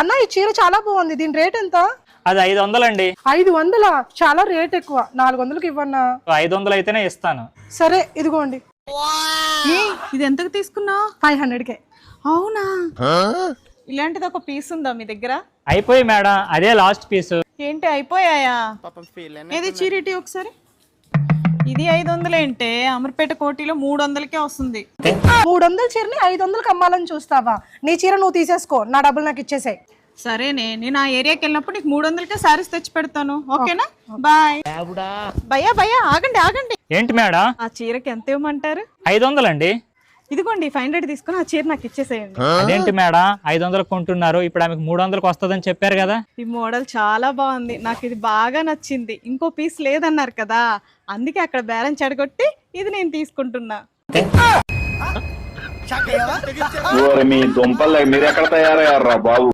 అన్న ఈ చీర చాలా బాగుంది, దీని రేట్ ఎంత? అది 500 అండి. 500? చాలా రేట్ ఎక్కువ, 400కి ఇవ్వన్నా? 500 అయితేనే ఇస్తాను. సరే ఇదిగోండి. ఇది ఎంతకు తీసుకున్నావు? 500కే. అవునా? ఇలాంటిది ఒక పీస్ ఉందా మీ దగ్గర? అయిపోయి మేడం, అదే లాస్ట్ పీస్. ఏంటి అయిపోయాయా? ఏది చీరిటి ఒకసారి. ఇది 500 ఏంటే, అమర్పేట కోటిలో 300కే వస్తుంది. 300 చీరని 500కి అమ్మాలని చూస్తావా? నీ చీర నువ్వు తీసేసుకో, నా డబ్బులు నాకు ఇచ్చేసాయి. సరేనే, నేను ఆ ఏరియాకి వెళ్ళినప్పుడు నీకు 300కే సారీస్ తెచ్చి పెడతాను. ఓకేనా? బాయ్. భయ్యా ఆగండి ఆగండి. ఏంటి మేడం? ఆ చీరకి ఎంత ఇవ్వమంటారు? 500 అండి. ఇదిగోండి 500 తీసుకుని ఆ చీర నాకు ఇచ్చేసేయండి. అదేంటి మేడం 500 కొంటున్నారు, ఇప్పుడు ఆమెకు 300కి వస్తుందని చెప్పారు కదా. ఈ మోడల్ చాలా బాగుంది, నాకు ఇది బాగా నచ్చింది. ఇంకో పీస్ లేదన్నారు కదా, అందుకే అక్కడ బేరం చెడగొట్టి ఇది నేను తీసుకుంటున్నా. మీ దుంపలు మీరు ఎక్కడ తయారయ్యారా బాబు?